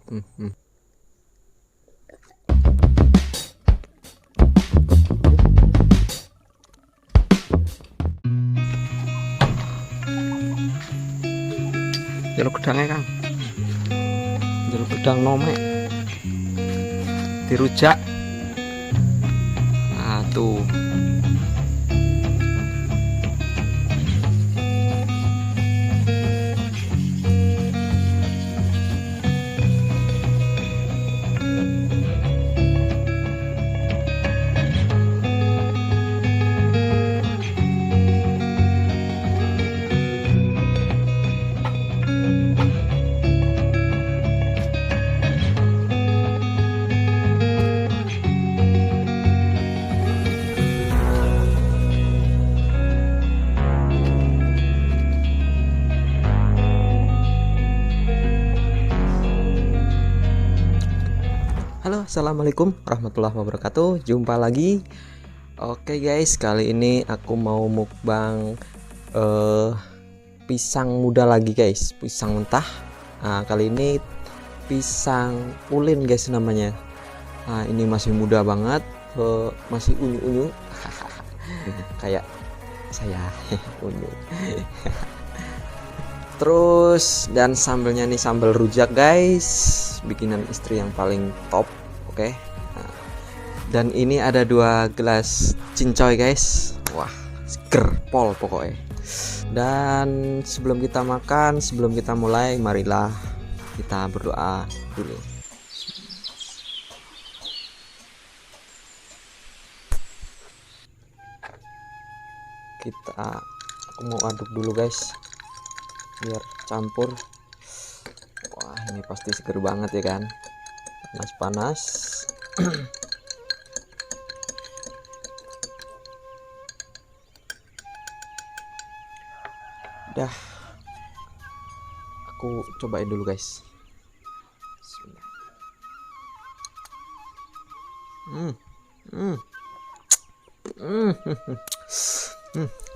Hmm. Jaluk gedangnya Kang, jaluk gedang nomek dirujak. Nah tuh. Halo, assalamualaikum warahmatullahi wabarakatuh. Jumpa lagi. Oke guys, kali ini aku mau mukbang pisang muda lagi guys, pisang mentah. Nah, kali ini pisang ulin guys namanya. Nah, ini masih muda banget, masih unyu-unyu. Kayak saya unyu. Terus dan sambelnya nih sambal rujak guys, bikinan istri yang paling top. Oke. Nah, dan ini ada 2 gelas cincoy guys. Wah, seger pol pokoknya. Dan sebelum kita makan, sebelum kita mulai, marilah kita berdoa dulu. Aku mau aduk dulu guys, biar campur. Wah, ini pasti seger banget ya kan, panas-panas. Udah, aku cobain dulu guys.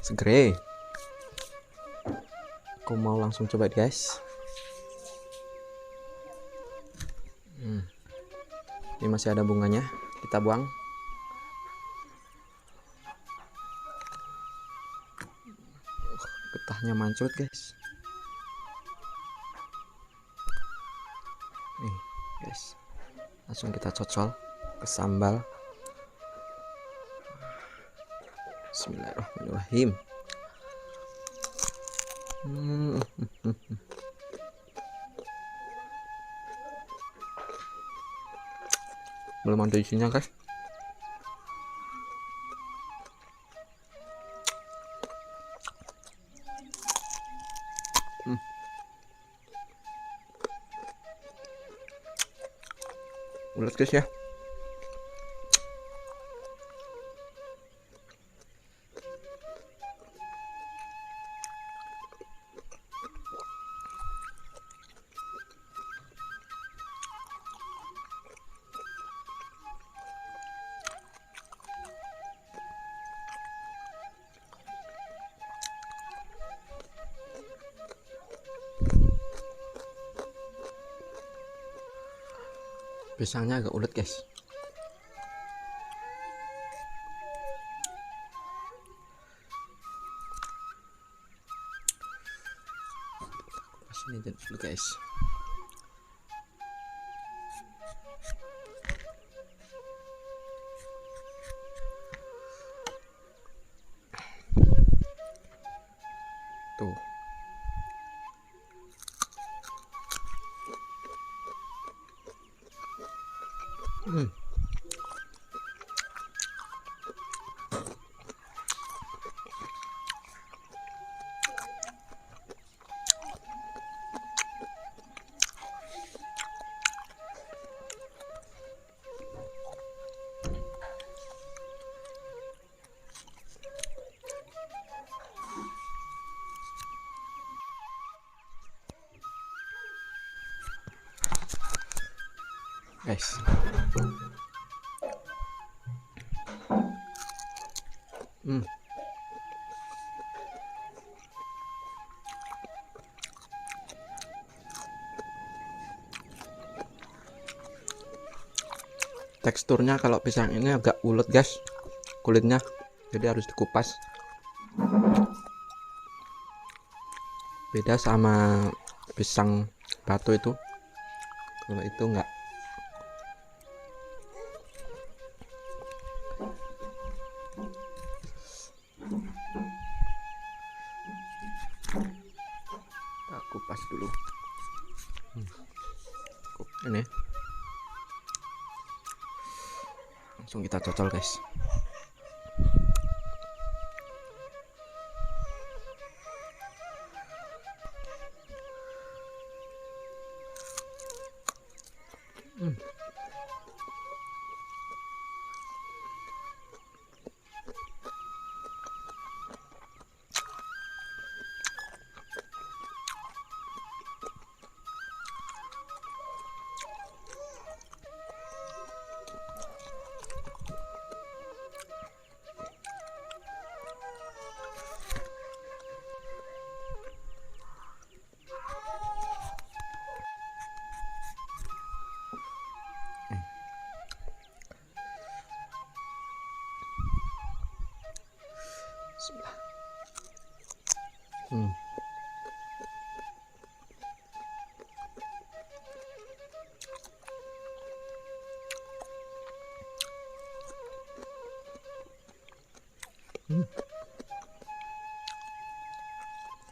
Segere. Aku mau langsung coba guys. Ini masih ada bunganya, kita buang. Getahnya mancut guys. Nih guys, langsung kita cocol ke sambal. Bismillahirrahmanirrahim. Belum ada isinya guys. Ulet guys ya. Pisangnya agak ulet guys. Pas ini dulu guys. Tuh. Guys, Teksturnya kalau pisang ini agak ulet guys kulitnya, jadi harus dikupas. Beda sama pisang batu itu, kalau itu enggak. Kita kupas dulu. Ini langsung kita cocol guys.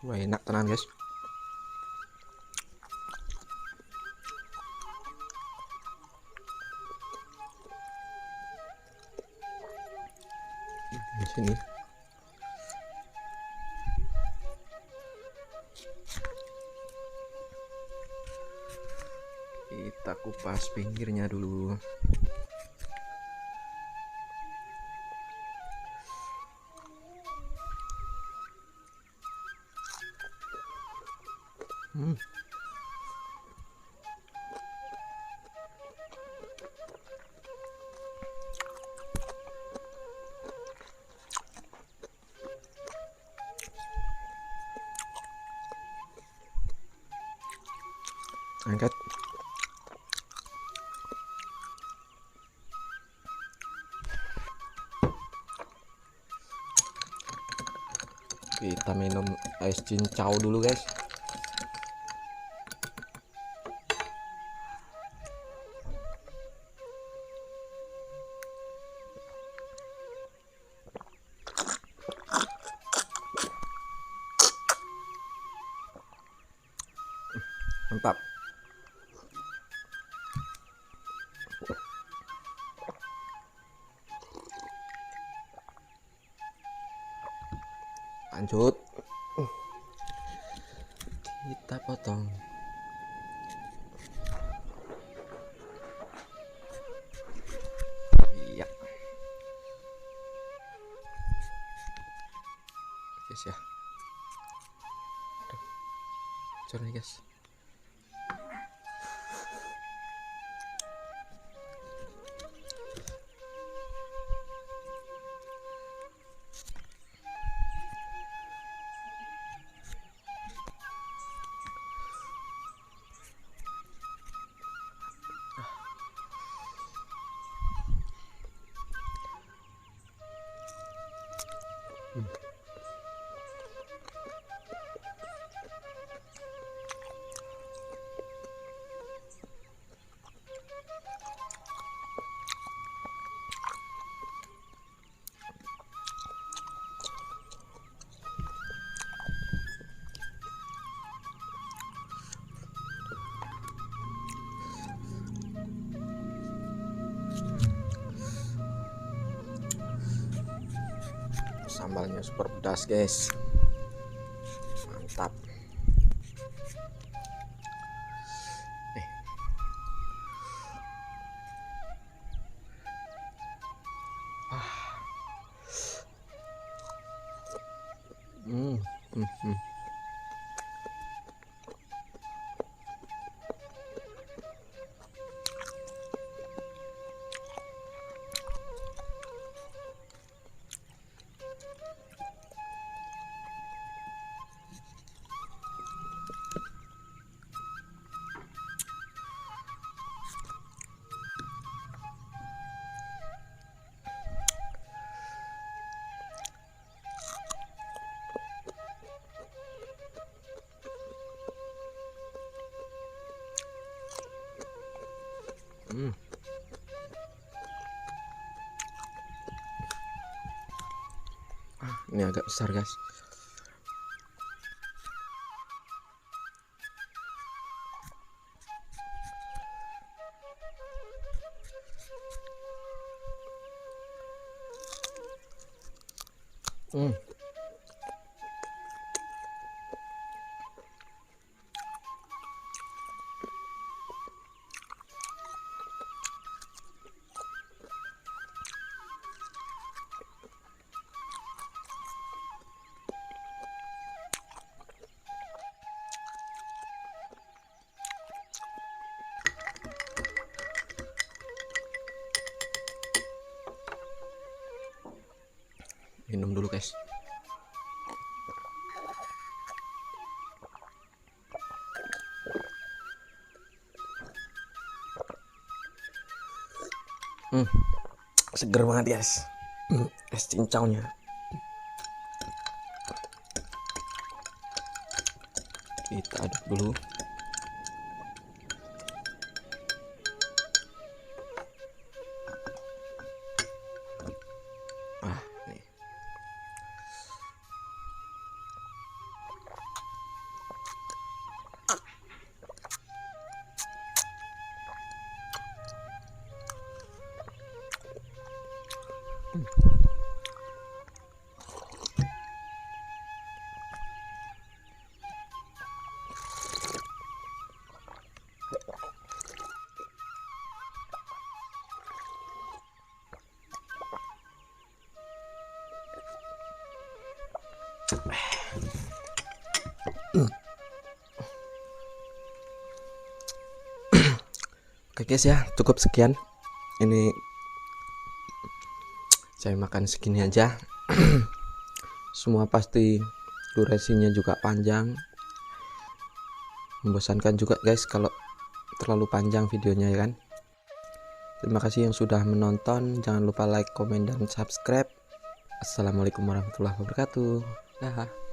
Wah, enak tenan guys. Di sini kita kupas pinggirnya dulu. Angkat. Kita minum es cincau dulu guys. Mantap. Lanjut, kita potong. Iya, guys ya. Aduh, sorry guys. Sambalnya super pedas guys, mantap. Hmm. Hmm. Ini agak besar guys. Hmm. Minum dulu guys. Seger banget guys. Es cincaunya. Kita aduk dulu. Nih. Oke guys ya, cukup sekian. Ini saya makan segini aja. Semua pasti durasinya juga panjang, membosankan juga guys kalau terlalu panjang videonya ya kan. Terima kasih yang sudah menonton. Jangan lupa like, komen, dan subscribe. Assalamualaikum warahmatullahi wabarakatuh. Dah.